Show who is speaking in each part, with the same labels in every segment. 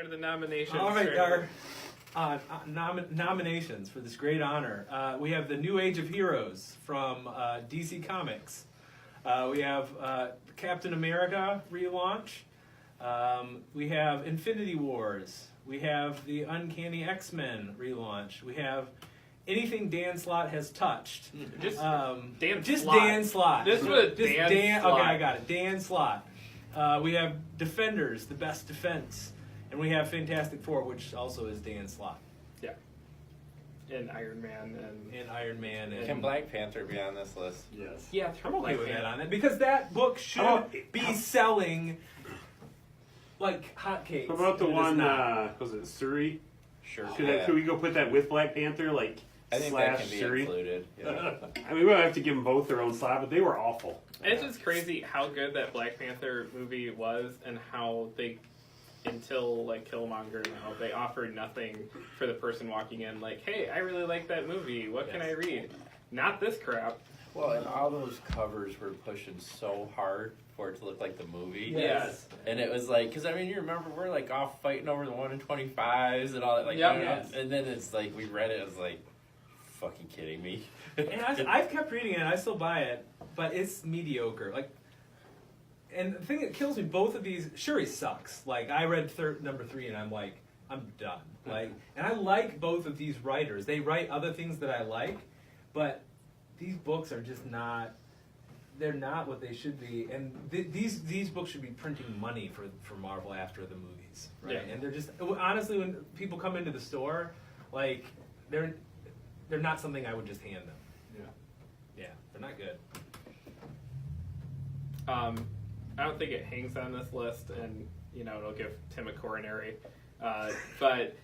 Speaker 1: What are the nominations?
Speaker 2: All right, our nominations for this great honor. We have the New Age of Heroes from DC Comics. We have Captain America relaunch. We have Infinity Wars. We have the Uncanny X-Men relaunch. We have anything Dan Slott has touched.
Speaker 1: Just Dan
Speaker 2: Slott.
Speaker 1: This was Dan Slott.
Speaker 2: Okay, I got it. Dan Slott. We have Defenders, the best defense. And we have Fantastic Four, which also is Dan Slott.
Speaker 1: Yeah. And Iron Man.
Speaker 2: And Iron Man. And
Speaker 3: Can Black Panther be on this list?
Speaker 4: Yes.
Speaker 1: Yeah,
Speaker 2: I'm okay with that on it. Because that book should be selling like hotcakes.
Speaker 4: What about the one, was it Surrey?
Speaker 3: Sure.
Speaker 4: Could we go put that with Black Panther, like,
Speaker 3: I think that can be
Speaker 4: Surrey?
Speaker 3: included. Yeah.
Speaker 4: I mean, we don't have to give them both their own slot, but they were awful.
Speaker 1: It's just crazy how good that Black Panther movie was and how they, until like Killmonger now, they offered nothing for the person walking in like, hey, I really like that movie. What can I read? Not this crap.
Speaker 3: Well, and all those covers were pushing so hard for it to look like the movie.
Speaker 1: Yes.
Speaker 3: And it was like, because I mean, you remember we're like off fighting over the 1 in 25s and all that. Like, and then it's like, we read it, it was like, fucking kidding me.
Speaker 2: And I've kept reading it, and I still buy it, but it's mediocre. Like, and the thing that kills me, both of these, Shuri sucks. Like, I read number 3, and I'm like, I'm done. Like, and I like both of these writers. They write other things that I like, but these books are just not. They're not what they should be, and these books should be printing money for Marvel after the movies, right?
Speaker 1: Yeah.
Speaker 2: And they're just honestly, when people come into the store, like they're not something I would just hand them. Yeah, they're not good.
Speaker 1: I don't think it hangs on this list, and it'll give Tim a coronary. But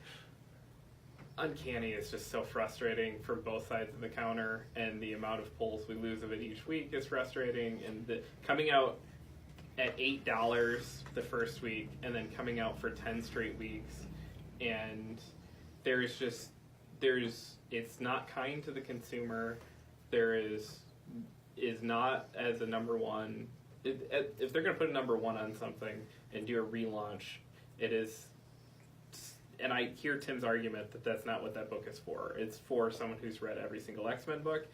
Speaker 1: Uncanny is just so frustrating from both sides of the counter, and the amount of pulls we lose of it each week is frustrating. And coming out at $8 the first week, and then coming out for 10 straight weeks, and it's not kind to the consumer. There is not as a number one. If they're going to put a number 1 on something and do a relaunch, it is. And I hear Tim's argument that that's not what that book is for. It's for someone who's read every single X-Men book.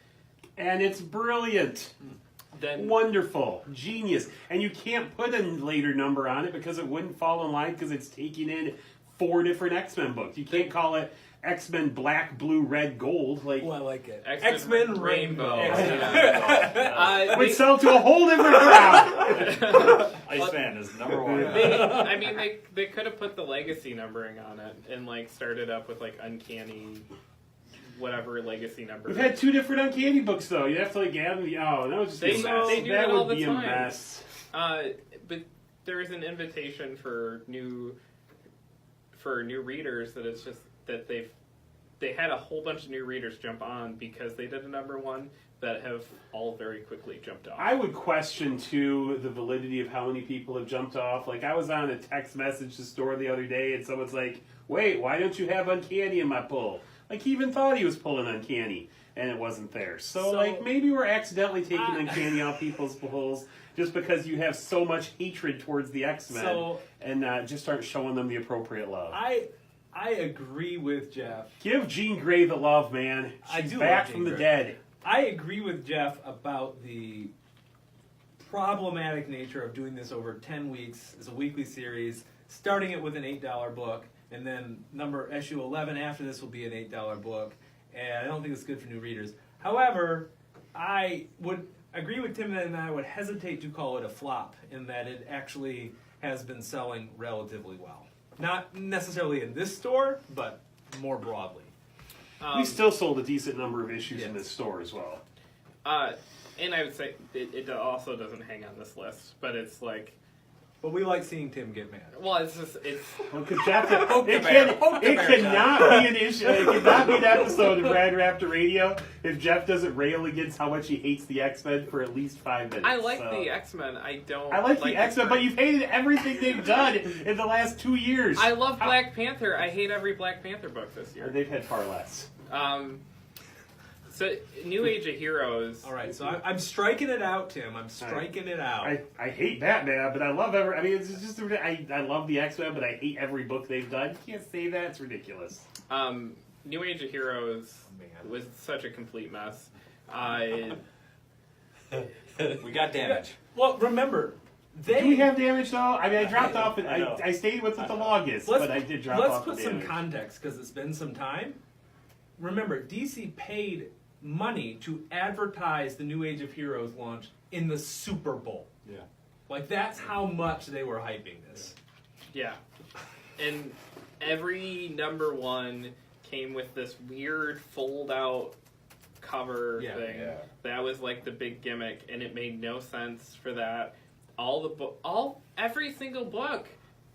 Speaker 4: And it's brilliant.
Speaker 1: Then
Speaker 4: wonderful. Genius. And you can't put a later number on it because it wouldn't fall in line because it's taking in 4 different X-Men books. You can't call it X-Men Black, Blue, Red, Gold. Like,
Speaker 2: I like it.
Speaker 1: X-Men Rainbow.
Speaker 4: Would sell to a whole different crowd.
Speaker 5: Iceman is number 1.
Speaker 1: They could have put the legacy numbering on it and like started up with like Uncanny, whatever legacy number.
Speaker 4: We've had 2 different Uncanny books though. You have to like add them. That would just be a mess.
Speaker 1: They do
Speaker 4: that
Speaker 1: all
Speaker 4: would
Speaker 1: the
Speaker 4: be
Speaker 1: time.
Speaker 4: a mess.
Speaker 1: But there is an invitation for new readers that it's just that they had a whole bunch of new readers jump on because they did a number 1 that have all very quickly jumped off.
Speaker 4: I would question, too, the validity of how many people have jumped off. Like, I was on a text message to the store the other day, and someone's like, wait, why don't you have Uncanny in my pull? Like, he even thought he was pulling Uncanny, and it wasn't there. So like, maybe we're accidentally taking Uncanny off people's pulls just because you have so much hatred towards the X-Men and just aren't showing them the appropriate love.
Speaker 2: I agree with Jeff.
Speaker 4: Give Jean Grey the love, man. She's back from the dead.
Speaker 2: I agree with Jeff about the problematic nature of doing this over 10 weeks as a weekly series, starting it with an $8 book, and then issue 11 after this will be an $8 book, and I don't think it's good for new readers. However, I would agree with Tim and I would hesitate to call it a flop in that it actually has been selling relatively well. Not necessarily in this store, but more broadly.
Speaker 4: We still sold a decent number of issues in this store as well.
Speaker 1: And I would say it also doesn't hang on this list, but it's like...
Speaker 2: But we like seeing Tim get mad.
Speaker 1: Well, it's...
Speaker 4: Well, because it cannot be an issue. It cannot be an episode of Rad Raptor Radio if Jeff doesn't rail against how much he hates the X-Men for at least 5 minutes.
Speaker 1: I like the X-Men. I
Speaker 4: like the X-Men, but you've hated everything they've done in the last 2 years.
Speaker 1: I love Black Panther. I hate every Black Panther book this year.
Speaker 4: They've had far less.
Speaker 1: So, New Age of Heroes.
Speaker 2: All right, so I'm striking it out, Tim. I'm striking it out.
Speaker 4: I hate Batman, but I love every. I mean, it's just I love the X-Men, but I hate every book they've done. You can't say that; it's ridiculous.
Speaker 1: New Age of Heroes was such a complete mess.
Speaker 5: We got Damage.
Speaker 2: Well, remember,
Speaker 4: Do we have Damage though? I mean, I dropped off. I stayed with it the longest, but I did drop off.
Speaker 2: Let's put
Speaker 4: the
Speaker 2: some
Speaker 4: Damage.
Speaker 2: context because it's been some time. Remember, DC paid money to advertise the New Age of Heroes launch in the Super Bowl.
Speaker 5: Yeah.
Speaker 2: Like, that's how much they were hyping this.
Speaker 1: Yeah. And every number one came with this weird fold-out cover thing.
Speaker 3: Yeah.
Speaker 1: That was like the big gimmick, and it made no sense for that. Every single book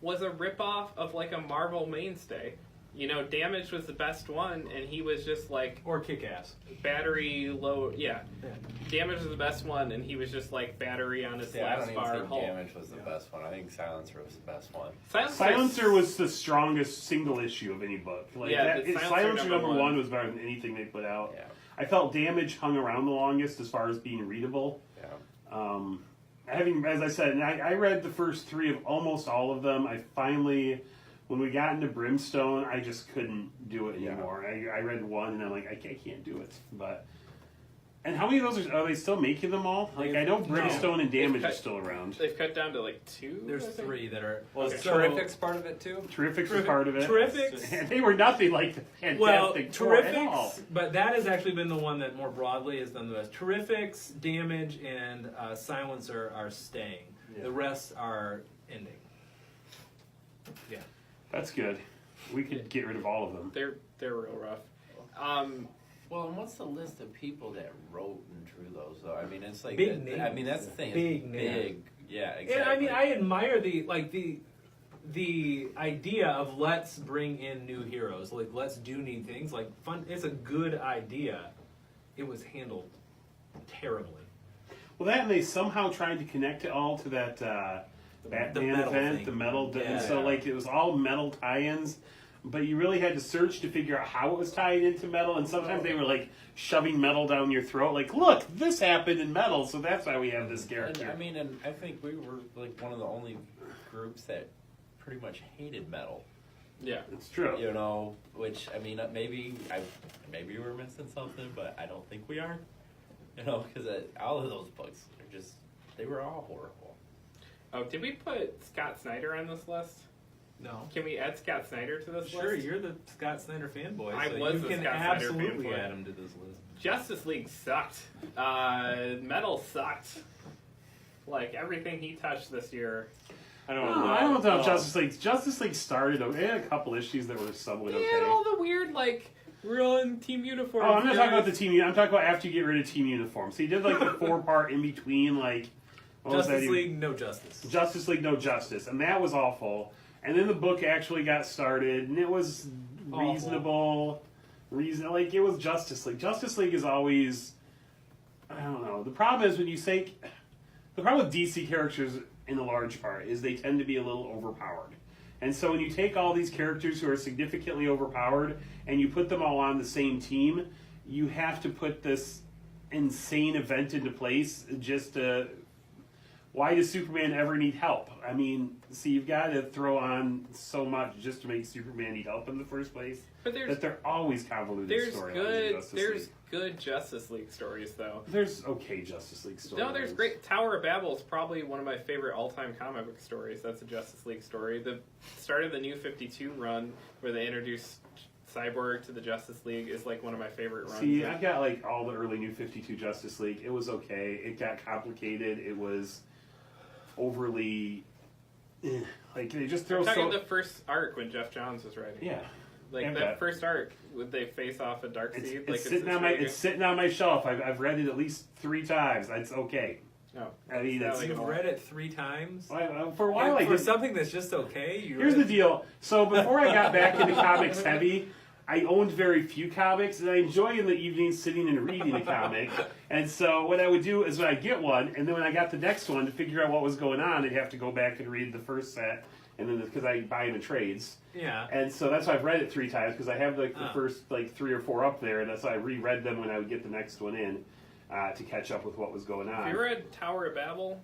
Speaker 1: was a ripoff of like a Marvel mainstay. You know, Damage was the best one, and he was just like
Speaker 2: Or Kick-Ass.
Speaker 1: battery low. Yeah, Damage was the best one, and he was just like battery on his
Speaker 3: I
Speaker 1: last
Speaker 3: don't even
Speaker 1: bar.
Speaker 3: think
Speaker 1: Hulk.
Speaker 3: Damage was the best one. I think Silencer was the best one.
Speaker 4: Silencer was the strongest single issue of any book. Like
Speaker 1: Yeah,
Speaker 4: that,
Speaker 1: but
Speaker 4: Silencer number
Speaker 1: number
Speaker 4: one was better than anything they put out.
Speaker 3: Yeah.
Speaker 4: I felt Damage hung around the longest as far as being readable.
Speaker 3: Yeah.
Speaker 4: As I said, and I read the first three of almost all of them. I finally, when we got into Brimstone, I just couldn't do it anymore. I read one and I'm like, I can't do it. And how many of those are they still making them all? Like, I know Brimstone and Damage are still around.
Speaker 1: They've cut down to like 2.
Speaker 2: There's
Speaker 1: I think.
Speaker 2: 3 that are...
Speaker 5: Was
Speaker 2: so-
Speaker 5: Terrific's part of it too?
Speaker 4: Terrifics was part of it.
Speaker 2: Terrifics...
Speaker 4: And they were nothing like the
Speaker 2: Well,
Speaker 4: Fantastic Four at all.
Speaker 2: Terrifics, but that has actually been the one that more broadly has done the best. Terrifics, Damage, and Silencer are staying.
Speaker 4: Yeah.
Speaker 2: The rest are ending. Yeah.
Speaker 4: That's good. We could get rid of all of them.
Speaker 1: They're real rough.
Speaker 3: Well, and what's the list of people that wrote and drew those, though? I mean, it's like...
Speaker 2: Big
Speaker 3: I
Speaker 2: names.
Speaker 3: mean, that's the thing.
Speaker 2: Big
Speaker 3: It's
Speaker 2: names.
Speaker 3: big. Yeah, exactly.
Speaker 2: And I mean, I admire the idea of let's bring in new heroes. Like, let's do new things. Like, fun. It's a good idea. It was handled terribly.
Speaker 4: Well, that and they somehow tried to connect it all to that Batman
Speaker 2: metal
Speaker 4: event,
Speaker 2: thing.
Speaker 4: the metal, and
Speaker 2: Yeah.
Speaker 4: so like it was all metal tie-ins, but you really had to search to figure out how it was tied into metal, and sometimes they were like shoving metal down your throat, like, look, this happened in metal, so that's why we have this character.
Speaker 3: And, I mean, and I think we were like one of the only groups that pretty much hated metal.
Speaker 1: Yeah.
Speaker 4: It's true.
Speaker 3: You know, which I mean, maybe we're missing something, but I don't think we are. You know, because all of those books are they were all horrible.
Speaker 1: Oh, did we put Scott Snyder on this list?
Speaker 2: No.
Speaker 1: Can we add Scott Snyder to this
Speaker 2: Sure,
Speaker 1: list?
Speaker 2: you're the Scott Snyder fanboy.
Speaker 1: I
Speaker 2: so
Speaker 1: was
Speaker 2: you
Speaker 1: the
Speaker 2: can
Speaker 1: Scott Snyder
Speaker 2: absolutely
Speaker 1: fanboy.
Speaker 2: add him to this list.
Speaker 1: Justice League sucked. Metal sucked. Like, everything he touched this year.
Speaker 4: I don't know if Justice League started. It had a couple issues that were somewhat
Speaker 1: He
Speaker 4: okay.
Speaker 1: had all the weird, like, we're all in team uniform.
Speaker 4: Oh, I'm not talking about the team. I'm talking about after you get rid of team uniform. So he did like the 4-part in between, like what was that
Speaker 2: Justice
Speaker 4: even?
Speaker 2: League, no justice.
Speaker 4: Justice League, no justice, and that was awful. And then the book actually got started, and it was reasonable. Like it was Justice League. Justice League is always, I don't know. The problem is when you say, the problem with DC characters in a large part is they tend to be a little overpowered. And so when you take all these characters who are significantly overpowered and you put them all on the same team, you have to put this insane event into place just to... Why does Superman ever need help? I mean, see, you've got to throw on so much just to make Superman need help in the first place.
Speaker 1: But
Speaker 4: they're always convoluted storylines.
Speaker 1: There's good Justice League stories, though.
Speaker 4: There's okay Justice League stories.
Speaker 1: No, there's great. Tower of Babel is probably one of my favorite all-time comic book stories. That's a Justice League story. The start of the New 52 run, where they introduced Cyborg to the Justice League, is like one of my favorite runs.
Speaker 4: See, I've got like all the early New 52 Justice League. It was okay. It got complicated. It was overly... like, they just throw
Speaker 1: I'm talking the first arc when Jeff Johns was writing.
Speaker 4: Yeah.
Speaker 1: Like
Speaker 4: And
Speaker 1: that first arc, would they face off a Darkseid?
Speaker 4: It's sitting on my shelf. I've read it at least 3 times. It's okay.
Speaker 1: No,
Speaker 4: I mean, it's...
Speaker 2: You've read it 3 times?
Speaker 4: For a while I
Speaker 2: For
Speaker 4: did.
Speaker 2: something that's just okay?
Speaker 4: Here's the deal. So before I got back into comics heavy, I owned very few comics, and I enjoy in the evenings sitting and reading a comic. And so what I would do is when I get one, and then when I got the next one to figure out what was going on, I'd have to go back and read the first set and then because I buy them in trades.
Speaker 2: Yeah.
Speaker 4: And so that's why I've read it 3 times, because I have like the first like 3 or 4 up there, and that's why I reread them when I would get the next one in to catch up with what was going on.
Speaker 1: Have you read Tower of Babel?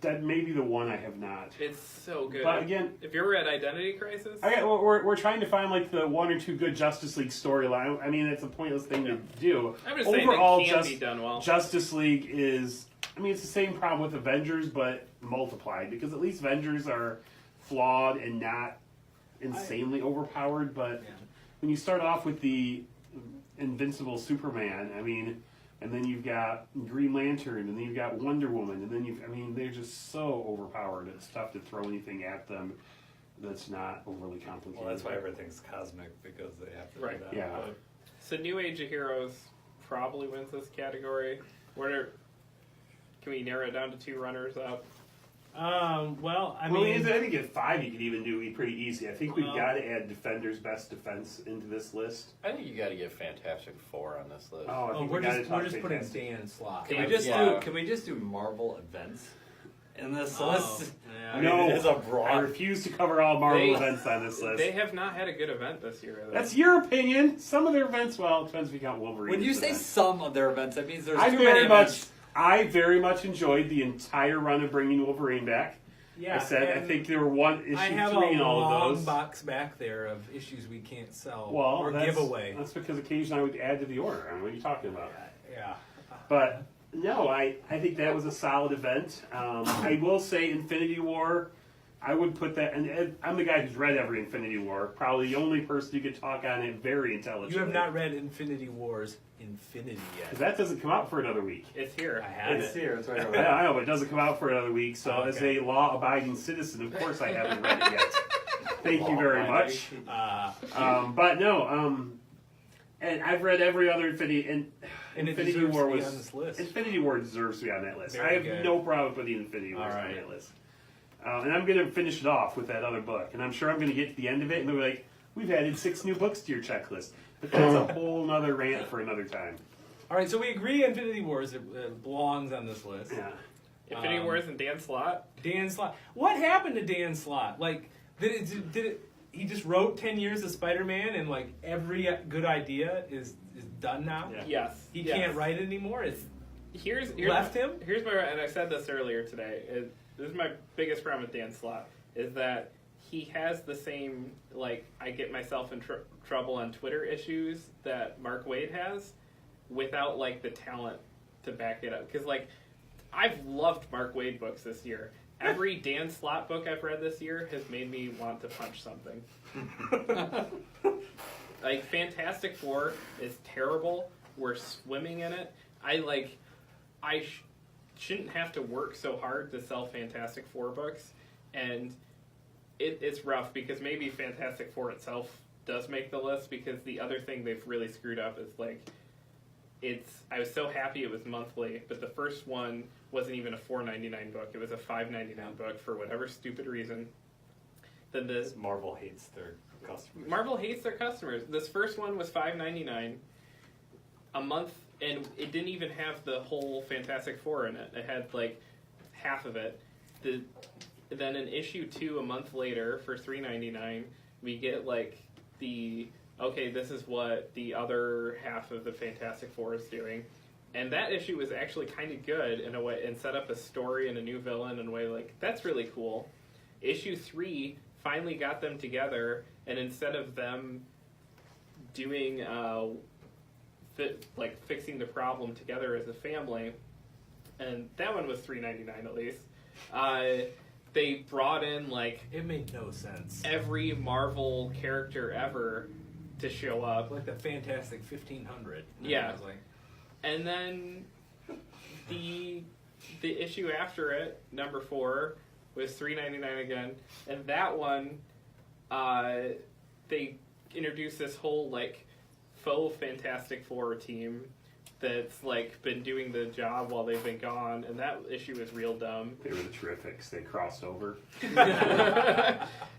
Speaker 4: That may be the one I have not.
Speaker 1: It's so good.
Speaker 4: But again,
Speaker 1: if you ever read Identity Crisis?
Speaker 4: we're trying to find like the 1 or 2 good Justice League storyline. I mean, it's a pointless thing to do.
Speaker 1: I'm just saying
Speaker 4: Overall,
Speaker 1: it can be done well.
Speaker 4: Justice League is, I mean, it's the same problem with Avengers, but multiplied, because at least Avengers are flawed and not insanely overpowered. But when you start off with the Invincible Superman, I mean, and then you've got Green Lantern, and then you've got Wonder Woman, and then they're just so overpowered. It's tough to throw anything at them that's not overly complicated.
Speaker 5: Well, that's why everything's cosmic, because they have to do that.
Speaker 4: Yeah.
Speaker 1: So New Age of Heroes probably wins this category. Can we narrow it down to 2 runners up?
Speaker 2: Well, I
Speaker 4: Well,
Speaker 2: mean,
Speaker 4: I think at 5 you could even do it pretty easy. I think we've got to add Defender's Best Defense into this list.
Speaker 3: I think you got to get Fantastic Four on this list.
Speaker 4: I think
Speaker 2: we're
Speaker 4: we gotta
Speaker 2: just
Speaker 4: talk
Speaker 2: putting
Speaker 4: Fantastic.
Speaker 2: Dan Slott.
Speaker 5: Can we just do Marvel events in this list?
Speaker 2: Yeah.
Speaker 5: I mean,
Speaker 4: No,
Speaker 5: it is a
Speaker 4: I
Speaker 5: broad.
Speaker 4: refuse to cover all Marvel
Speaker 1: They-
Speaker 4: events on this list.
Speaker 1: They have not had a good event this year. Though.
Speaker 4: That's your opinion. Some of their events, well, it depends if you count Wolverine.
Speaker 5: When you
Speaker 4: as an
Speaker 5: say
Speaker 4: event.
Speaker 5: some of their events, that means there's
Speaker 4: I
Speaker 5: too many events.
Speaker 4: very much enjoyed the entire run of bringing Wolverine back.
Speaker 2: Yeah,
Speaker 4: I said I
Speaker 2: and
Speaker 4: think there were issue
Speaker 2: I have
Speaker 4: 3
Speaker 2: a
Speaker 4: in all
Speaker 2: long
Speaker 4: of those.
Speaker 2: box back there of issues we can't sell or
Speaker 4: that's,
Speaker 2: give away.
Speaker 4: That's because occasionally I would add to the order. I mean, what are you talking about?
Speaker 2: Yeah.
Speaker 4: But no, I think that was a solid event. I will say Infinity War, I would put that, and I'm the guy who's read every Infinity War, probably the only person who could talk on it very intelligently.
Speaker 2: You have not read Infinity War's Infinity yet.
Speaker 4: 'Cause that doesn't come out for another week.
Speaker 1: It's here.
Speaker 2: I have
Speaker 5: It's
Speaker 2: it.
Speaker 5: here. It's right over
Speaker 4: Yeah,
Speaker 5: there.
Speaker 4: I know, but it doesn't come out for another week, so as
Speaker 2: Okay.
Speaker 4: a law-abiding citizen, of course I haven't read it yet. Thank you very much. But no, and I've read every other Infinity, and
Speaker 2: And it
Speaker 4: Infinity
Speaker 2: deserves
Speaker 4: War
Speaker 2: to be
Speaker 4: was
Speaker 2: on this list.
Speaker 4: Infinity War deserves to be on that list.
Speaker 2: Very
Speaker 4: I have
Speaker 2: good.
Speaker 4: no problem putting Infinity War
Speaker 2: All
Speaker 4: on
Speaker 2: right.
Speaker 4: that list. And I'm going to finish it off with that other book, and I'm sure I'm going to get to the end of it, and they'll be like, "We've added 6 new books to your checklist." But that's a whole nother rant for another time.
Speaker 2: All right, so we agree Infinity Wars belongs on this list.
Speaker 4: Yeah.
Speaker 1: Infinity Wars and Dan Slott.
Speaker 2: Dan Slott. What happened to Dan Slott? Like, did it? He just wrote 10 years of Spider-Man, and like every good idea is done now.
Speaker 4: Yeah.
Speaker 1: Yes.
Speaker 2: He
Speaker 1: yes.
Speaker 2: can't write anymore. It's
Speaker 1: Here's
Speaker 2: left him.
Speaker 1: Here's my, and I said this earlier today. This is my biggest problem with Dan Slott is that he has the same, like, I get myself in trouble on Twitter issues that Mark Waid has, without like the talent to back it up. Because like, I've loved Mark Waid books this year. Every Dan Slott book I've read this year has made me want to punch something. Like, Fantastic Four is terrible. We're swimming in it. I shouldn't have to work so hard to sell Fantastic Four books, and it's rough because maybe Fantastic Four itself does make the list, because the other thing they've really screwed up is like, I was so happy it was monthly, but the first one wasn't even a $4.99 book. It was a $5.99 book for whatever stupid reason. Then the
Speaker 5: Marvel hates their customers.
Speaker 1: Marvel hates their customers. This first one was $5.99 a month, and it didn't even have the whole Fantastic Four in it. It had like half of it. Then in issue 2 a month later for $3.99, we get like this is what the other half of the Fantastic Four is doing. And that issue was actually kind of good in a way, and set up a story and a new villain in a way like, that's really cool. Issue 3 finally got them together, and instead of them doing fixing the problem together as a family, and that one was $3.99 at least, they brought in like
Speaker 2: It made no sense.
Speaker 1: every Marvel character ever to show up.
Speaker 2: Like the Fantastic 1500.
Speaker 1: Yeah.
Speaker 2: I was like,
Speaker 1: And then the issue after it, number 4, was $3.99 again, and that one, they introduced this whole like faux Fantastic Four team that's like been doing the job while they've been gone, and that issue is real dumb.
Speaker 4: They were the Terrifics. They crossed over.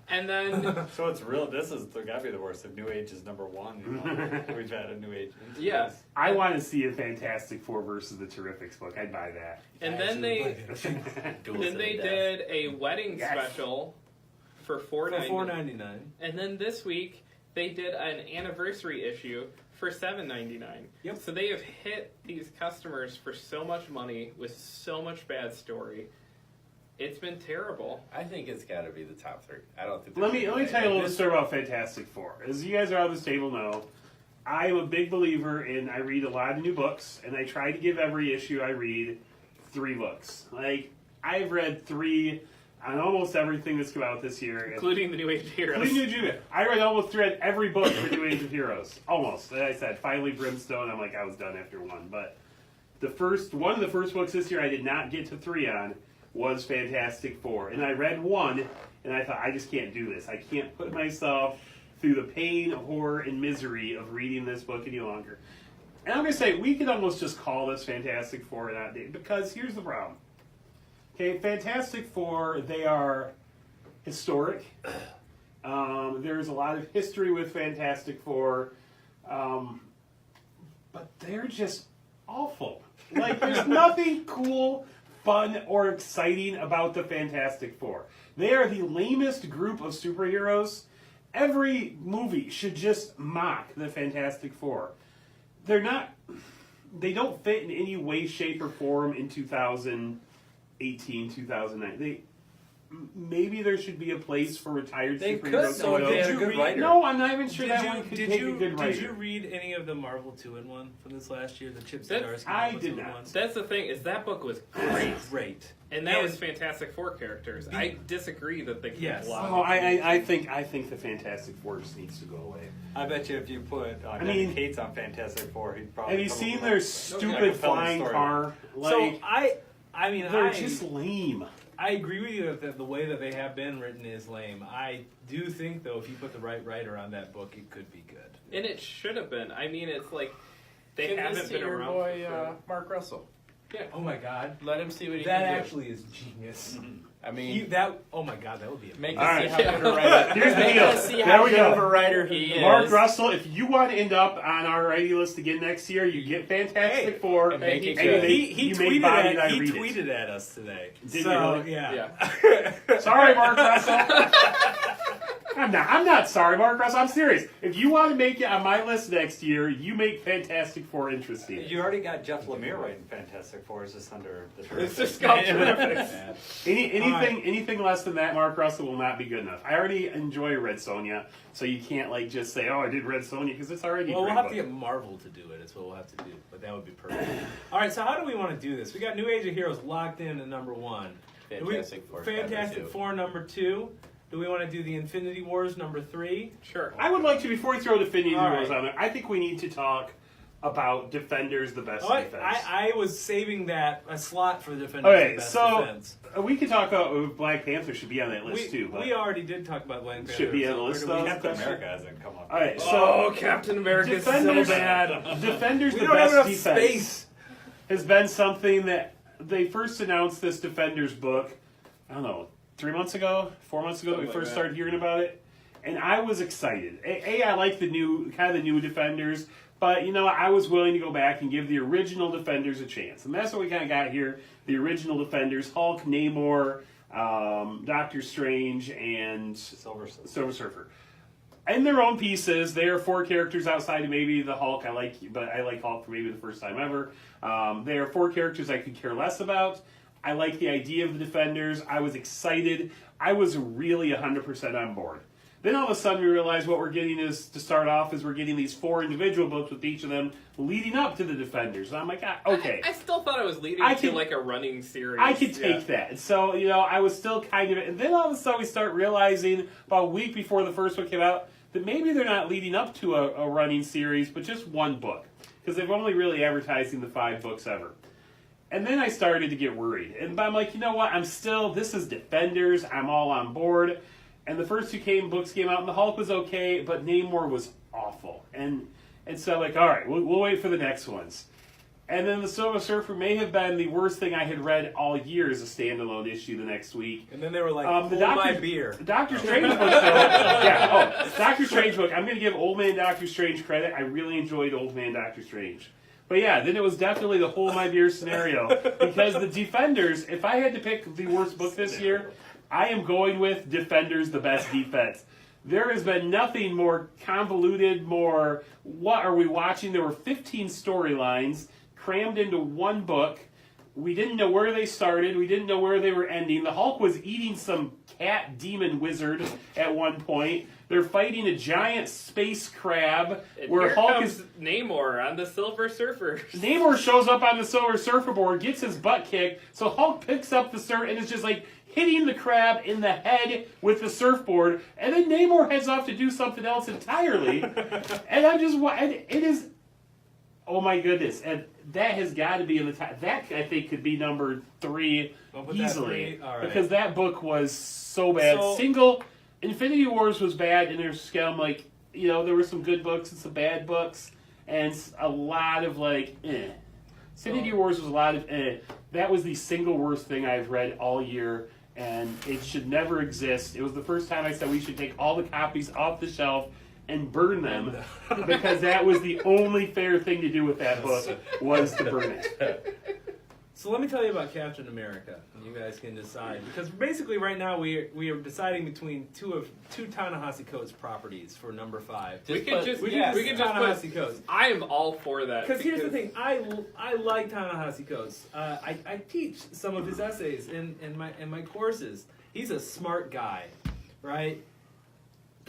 Speaker 1: And then
Speaker 5: So it's real. This is gotta be the worst. If New Age is number 1, you know, we've had a New Age.
Speaker 1: yeah,
Speaker 4: I want to see a Fantastic Four versus the Terrifics book. I'd buy that.
Speaker 1: and then they
Speaker 3: Duels
Speaker 1: then
Speaker 3: to
Speaker 1: they
Speaker 3: the death.
Speaker 1: did a wedding
Speaker 4: Yes.
Speaker 1: special for
Speaker 2: For
Speaker 1: $4.99.
Speaker 2: $4.99.
Speaker 1: And then this week they did an anniversary issue for $7.99.
Speaker 2: Yep.
Speaker 1: So they have hit these customers for so much money with so much bad story. It's been terrible.
Speaker 3: I think it's got to be the top 3. I don't think.
Speaker 4: Let me
Speaker 3: there's
Speaker 4: tell you a little
Speaker 3: this-
Speaker 4: story about Fantastic Four. As you guys around this table know, I am a big believer in I read a lot of new books, and I try to give every issue I read 3 books. Like, I've read 3 on almost everything that's come out this year.
Speaker 1: Including the New Age Heroes.
Speaker 4: Including New Judah. I read every book for New Age of Heroes. Almost. As I said, finally Brimstone, I'm like, I was done after 1. But one of the first books this year I did not get to 3 on was Fantastic Four. And I read 1, and I thought, I just can't do this. I can't put myself through the pain, horror, and misery of reading this book any longer. And I'm going to say, we could almost just call this Fantastic Four nowadays, because here's the problem. Okay, Fantastic Four, they are historic. There's a lot of history with Fantastic Four, but they're just awful. Like, there's nothing cool, fun, or exciting about the Fantastic Four. They are the lamest group of superheroes. Every movie should just mock the Fantastic Four. They don't fit in any way, shape, or form in 2018, 2009. Maybe there should be a place for retired
Speaker 2: They
Speaker 4: superheroes.
Speaker 2: could,
Speaker 3: So
Speaker 2: though.
Speaker 3: if they
Speaker 2: Did
Speaker 3: had a
Speaker 2: you
Speaker 3: good
Speaker 2: read-
Speaker 3: writer.
Speaker 4: No, I'm not even sure that one could
Speaker 2: Did
Speaker 4: take a
Speaker 2: you
Speaker 4: good writer.
Speaker 2: did you read any of the Marvel 2-in-1 from this last year? The Chip
Speaker 1: That-
Speaker 2: Zdarsky
Speaker 4: I
Speaker 2: Marvel
Speaker 4: did
Speaker 2: 2-in-1?
Speaker 4: not.
Speaker 1: That's the thing, is that book was great.
Speaker 2: Great.
Speaker 1: And that
Speaker 2: And-
Speaker 1: was Fantastic Four characters. I disagree that they keep
Speaker 2: Yes.
Speaker 1: a lot of
Speaker 4: Oh, I think the Fantastic Four just needs to go away.
Speaker 5: I bet you if you put
Speaker 4: I
Speaker 5: Danny
Speaker 4: mean-
Speaker 5: Cates on Fantastic Four, he'd probably.
Speaker 4: Have you
Speaker 5: come
Speaker 4: seen
Speaker 5: up
Speaker 4: their
Speaker 5: with
Speaker 4: stupid
Speaker 5: like a
Speaker 4: flying
Speaker 5: story.
Speaker 4: car? Like,
Speaker 2: So I mean,
Speaker 4: they're just lame.
Speaker 2: I agree with you that the way that they have been written is lame. I do think, though, if you put the right writer on that book, it could be good.
Speaker 1: And it should have been. I mean, it's like they
Speaker 3: Give
Speaker 1: haven't
Speaker 3: this to
Speaker 1: been
Speaker 3: your
Speaker 1: around.
Speaker 3: boy
Speaker 1: for-
Speaker 3: Mark Russell.
Speaker 1: yeah.
Speaker 2: Oh my God,
Speaker 3: Let him see what he
Speaker 2: that
Speaker 3: can
Speaker 2: actually is genius.
Speaker 3: do. I mean,
Speaker 2: Oh my God, that would be amazing.
Speaker 3: make
Speaker 4: All
Speaker 3: us
Speaker 4: right.
Speaker 3: see how good a writer.
Speaker 4: Here's the
Speaker 3: Make
Speaker 4: deal.
Speaker 3: us see
Speaker 4: There
Speaker 3: how
Speaker 4: we
Speaker 3: good
Speaker 4: go.
Speaker 3: of a writer he is.
Speaker 4: Mark Russell, if you want to end up on our writing list again next year, you get Fantastic
Speaker 2: Hey,
Speaker 4: Four,
Speaker 3: and make it
Speaker 4: and
Speaker 3: good.
Speaker 2: He
Speaker 4: you make Bobby and I read it.
Speaker 2: tweeted at us today.
Speaker 4: Did
Speaker 2: so
Speaker 4: you really?
Speaker 2: yeah.
Speaker 4: Sorry, Mark Russell. I'm not sorry, Mark Russell. I'm serious. If you want to make it on my list next year, you make Fantastic Four interesting.
Speaker 5: You already got Jeff Lemire writing Fantastic Four. It's just under the.
Speaker 1: It's just called terrific.
Speaker 4: Anything less than that, Mark Russell will not be good enough. I already enjoy Red Sonja, so you can't just say, "Oh, I did Red Sonja," because it's already.
Speaker 2: Well,
Speaker 4: a
Speaker 2: we'll
Speaker 4: great
Speaker 2: have to
Speaker 4: book.
Speaker 2: get Marvel to do it. That's what we'll have to do. But that would be perfect. All right, so how do we want to do this? We got New Age of Heroes locked in at number 1.
Speaker 3: Fantastic Four.
Speaker 2: Fantastic
Speaker 3: number 2.
Speaker 2: Four number 2. Do we want to do the Infinity Wars number 3?
Speaker 1: Sure.
Speaker 4: I would like to, before we throw Defenders
Speaker 2: All
Speaker 4: Heroes
Speaker 2: right.
Speaker 4: on there, I think we need to talk about Defenders, the best
Speaker 2: Oh,
Speaker 4: defense.
Speaker 2: I was saving that a slot for Defenders
Speaker 4: Okay,
Speaker 2: the Best
Speaker 4: so
Speaker 2: Defense.
Speaker 4: We could talk about Black Panther should be on that list too. But
Speaker 2: We already did talk about Black Panther.
Speaker 4: Should be on the
Speaker 2: so
Speaker 4: list,
Speaker 2: where do we
Speaker 4: though.
Speaker 2: have
Speaker 5: Captain
Speaker 2: to-
Speaker 5: America hasn't come up.
Speaker 4: all right, so
Speaker 1: Oh, Captain America is so
Speaker 4: Defenders,
Speaker 1: bad.
Speaker 4: Defenders,
Speaker 2: We
Speaker 4: the
Speaker 2: don't have
Speaker 4: best
Speaker 2: enough
Speaker 4: defense
Speaker 2: space.
Speaker 4: has been something that they first announced this Defenders book. I don't know, 4 months ago that we
Speaker 1: Something like
Speaker 4: first
Speaker 1: that.
Speaker 4: started hearing about it, and I was excited. I like the new Defenders, but I was willing to go back and give the original Defenders a chance, and that's what we kind of got here. The original Defenders: Hulk, Namor, Doctor Strange, and
Speaker 5: Silver Surfer.
Speaker 4: Silver Surfer. In their own pieces, they are 4 characters outside of maybe the Hulk. I like Hulk for maybe the first time ever. They are 4 characters I could care less about. I like the idea of the Defenders. I was excited. I was really 100% on board. Then all of a sudden we realized what we're getting is, to start off, is we're getting these 4 individual books with each of them leading up to the Defenders. And I'm like, okay.
Speaker 1: I still thought it was leading
Speaker 4: I
Speaker 1: to
Speaker 4: could-
Speaker 1: like a running series.
Speaker 4: I could take that. So, I was still kind of... And then all of a sudden we start realizing, about a week before the first one came out, that maybe they're not leading up to a running series, but just one book. Because they've only really advertising the 5 books ever. And then I started to get worried. But I'm like, you know what? This is Defenders. I'm all on board. And the first 2 books came out, and the Hulk was okay, but Namor was awful. And so I'm like, all right, we'll wait for the next ones. And then the Silver Surfer may have been the worst thing I had read all year as a standalone issue the next week.
Speaker 2: And then they were like,
Speaker 4: The
Speaker 2: hold my beer.
Speaker 4: The Doctor Strange book, though. Doctor Strange book. I'm going to give Old Man Doctor Strange credit. I really enjoyed Old Man Doctor Strange. But yeah, then it was definitely the hold my beer scenario. Because the Defenders, if I had to pick the worst book this year, I am going with Defenders, the best defense. There has been nothing more convoluted, more, what are we watching? There were 15 storylines crammed into one book. We didn't know where they started. We didn't know where they were ending. The Hulk was eating some cat demon wizard at one point. They're fighting a giant space crab.
Speaker 1: And
Speaker 4: where
Speaker 1: here
Speaker 4: Hulk
Speaker 1: comes
Speaker 4: is
Speaker 1: Namor on the Silver Surfer.
Speaker 4: Namor shows up on the Silver Surfer board, gets his butt kicked, so Hulk picks up the surf and is just like hitting the crab in the head with the surfboard, and then Namor heads off to do something else entirely. And I'm just, and it is, oh my goodness, and that has got to be in the top. That, I think, could be number 3
Speaker 2: We'll put that
Speaker 4: easily.
Speaker 2: 3. All right.
Speaker 4: Because that book was so bad. Infinity Wars was bad, and there's scum, like, you know, there were some good books and some bad books, and a lot of, like, Infinity Wars was a lot of That was the single worst thing I've read all year, and it should never exist. It was the first time I said we should take all the copies off the shelf and burn them, because that was the only fair thing to do with that book, was to burn it.
Speaker 2: So let me tell you about Captain America, and you guys can decide. Because basically right now we are deciding between two Ta-Nehisi Coates properties for number 5.
Speaker 1: We could just
Speaker 2: Ta-Nehisi
Speaker 1: put,
Speaker 2: Coates.
Speaker 1: I am all for that.
Speaker 2: Because here's the thing, I like Ta-Nehisi Coates. I teach some of his essays in my courses. He's a smart guy, right?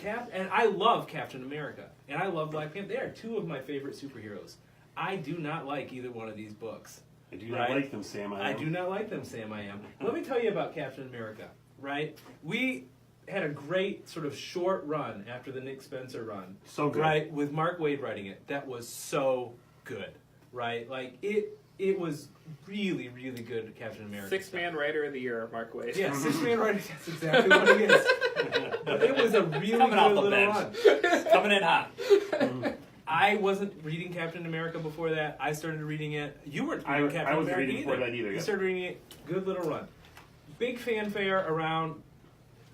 Speaker 2: And I love Captain America, and I love Black Panther. They are 2 of my favorite superheroes. I do not like either one of these books.
Speaker 4: I do not like them, Sam.
Speaker 2: I do not like them, Sam. I am. Let me tell you about Captain America, right? We had a great sort of short run after the Nick Spencer run.
Speaker 4: So good.
Speaker 2: Right, with Mark Waid writing it. That was so good, right? Like, it was really, really good, Captain America.
Speaker 1: 6-man writer of the year, Mark Waid.
Speaker 2: Yeah, 6-man writer, that's exactly what he is. But it was a really
Speaker 3: Coming off
Speaker 2: good
Speaker 3: the
Speaker 2: little
Speaker 3: bench.
Speaker 2: run.
Speaker 3: Coming in hot.
Speaker 2: I wasn't reading Captain America before that. I started reading it. You weren't reading Captain
Speaker 4: I wasn't
Speaker 2: America
Speaker 4: reading before that either.
Speaker 2: You
Speaker 4: Yeah.
Speaker 2: started reading it. Good little run. Big fanfare around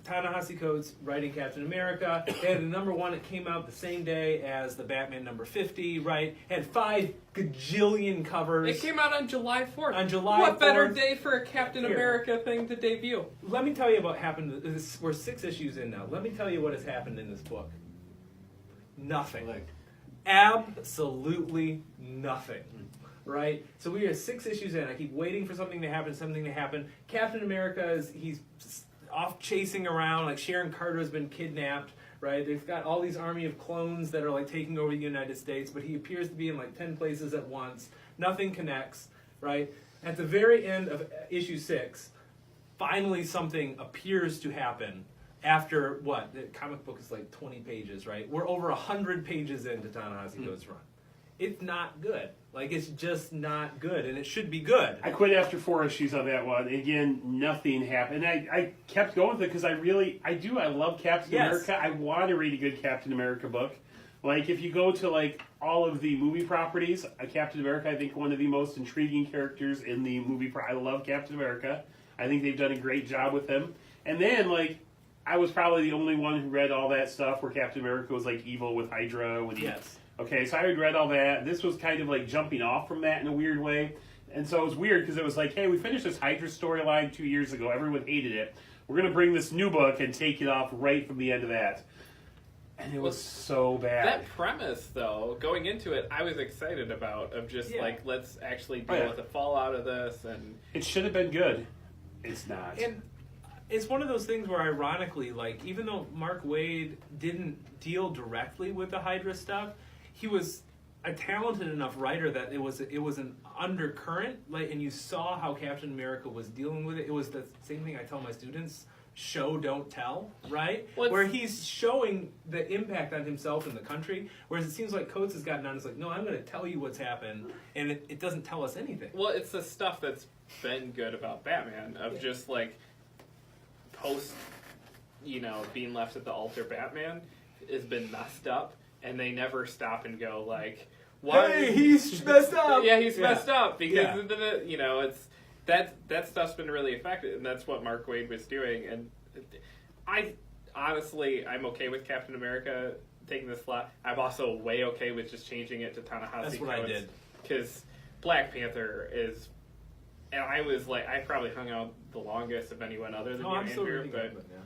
Speaker 2: Ta-Nehisi Coates writing Captain America. They had the number 1. It came out the same day as the Batman number 50, right? Had 5 gajillion covers.
Speaker 1: It came out on July 4th.
Speaker 2: On July
Speaker 1: What better
Speaker 2: 4th?
Speaker 1: day for a Captain
Speaker 2: Here.
Speaker 1: America thing to debut?
Speaker 2: Let me tell you what happened. We're 6 issues in now. Let me tell you what has happened in this book. Nothing. Absolutely nothing. Right? So we are 6 issues in. I keep waiting for something to happen. Captain America he's off chasing around, like Sharon Carter has been kidnapped, right? They've got all these army of clones that are like taking over the United States, but he appears to be in like 10 places at once. Nothing connects, right? At the very end of issue 6, finally something appears to happen. After what? The comic book is like 20 pages, right? We're over 100 pages into Ta-Nehisi Coates' run. It's not good. Like, it's just not good, and it should be good.
Speaker 4: I quit after 4 issues on that one. Again, nothing happened. I kept going with it because I love Captain America. I want to read a good Captain America book. Like, if you go to, like, all of the movie properties, Captain America, I think one of the most intriguing characters in the movie. I love Captain America. I think they've done a great job with him. And then, like, I was probably the only one who read all that stuff where Captain America was, like, evil with Hydra. Okay, so I had read all that. This was kind of like jumping off from that in a weird way. And so it was weird because it was like, hey, we finished this Hydra storyline 2 years ago. Everyone hated it. We're going to bring this new book and take it off right from the end of that. And it was so bad.
Speaker 1: That premise, though, going into it, I was excited about, of just like, let's actually deal with the fallout of this. And
Speaker 4: it should have been good. It's not.
Speaker 2: And it's one of those things where, ironically, like, even though Mark Waid didn't deal directly with the Hydra stuff, he was a talented enough writer that it was an undercurrent, like, and you saw how Captain America was dealing with it. It was the same thing I tell my students: show, don't tell, right? Where he's showing the impact on himself and the country, whereas it seems like Coates has gotten on. It's like, no, I'm going to tell you what's happened, and it doesn't tell us anything.
Speaker 1: Well, it's the stuff that's been good about Batman, of just like post, being left at the altar. Batman has been messed up. And they never stop and go like, "Why?
Speaker 2: Hey, he's messed up."
Speaker 1: Yeah, he's messed up because it's that stuff's been really effective, and that's what Mark Waid was doing. And I honestly, I'm okay with Captain America taking this slot. I'm also way okay with just changing it to Ta-Nehisi Coates.
Speaker 2: That's what I did.
Speaker 1: Because Black Panther is and I was like, I probably hung out the longest of anyone other than
Speaker 2: Oh,
Speaker 1: you,
Speaker 2: I'm still
Speaker 1: Andrew.
Speaker 2: reading
Speaker 1: But
Speaker 2: it, but yeah.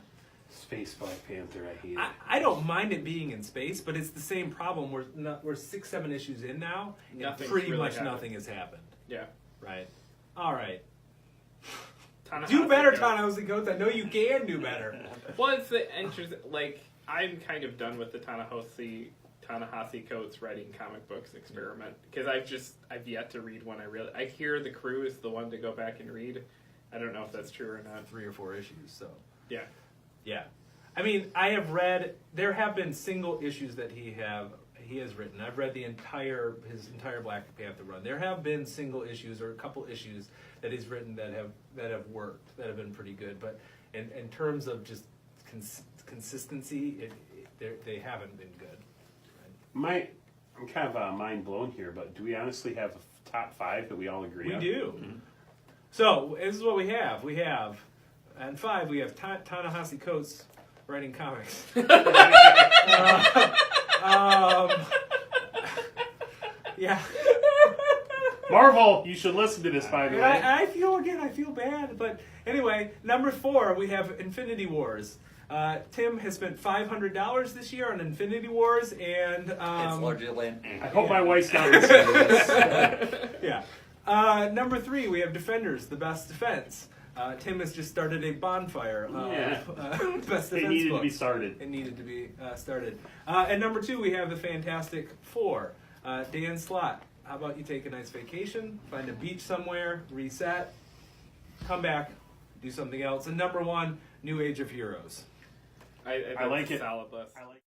Speaker 4: Space Black Panther, I hate it.
Speaker 2: I don't mind it being in space, but it's the same problem. We're 6-7 issues in now, and
Speaker 1: Nothing's
Speaker 2: pretty
Speaker 1: really
Speaker 2: much
Speaker 1: happened.
Speaker 2: nothing has happened.
Speaker 1: yeah,
Speaker 2: Right. All right.
Speaker 1: Ta-Nehisi
Speaker 2: Do better,
Speaker 1: Coates.
Speaker 2: Ta-Nehisi Coates. I know you can do better.
Speaker 1: Well, it's the interest. Like, I'm kind of done with the Ta-Nehisi Coates writing comic books experiment because I've yet to read one. I hear The Crew is the one to go back and read. I don't know if that's true or not.
Speaker 2: 3 or 4 issues, so.
Speaker 1: Yeah.
Speaker 2: Yeah. I mean, I have read, there have been single issues that he has written. I've read his entire Black Panther run. There have been single issues or a couple issues that he's written that have worked, that have been pretty good. But in terms of just consistency, they haven't been good. Right?
Speaker 4: I'm kind of mind blown here, but do we honestly have a top 5 that we all agree
Speaker 2: We
Speaker 4: on?
Speaker 2: do. So this is what we have. We have, at 5, we have Ta-Nehisi Coates writing comics. Yeah.
Speaker 4: Marvel, you should listen to this, by the way.
Speaker 2: I feel bad, but anyway, number 4, we have Infinity Wars. Tim has spent $500 this year on Infinity Wars, and
Speaker 5: It's largely land.
Speaker 4: I hope my wife's not listening to this.
Speaker 2: yeah. Number 3, we have Defenders: The Best Defense. Tim has just started a bonfire of Best Defense
Speaker 4: It needed to be
Speaker 2: books.
Speaker 4: started.
Speaker 2: It needed to be started. And number 2, we have the Fantastic Four. Dan Slott, how about you take a nice vacation, find a beach somewhere, reset, come back, do something else. And number 1, New Age of Heroes.
Speaker 1: I
Speaker 4: like
Speaker 1: that's a
Speaker 4: it.
Speaker 1: solid list.
Speaker 4: I like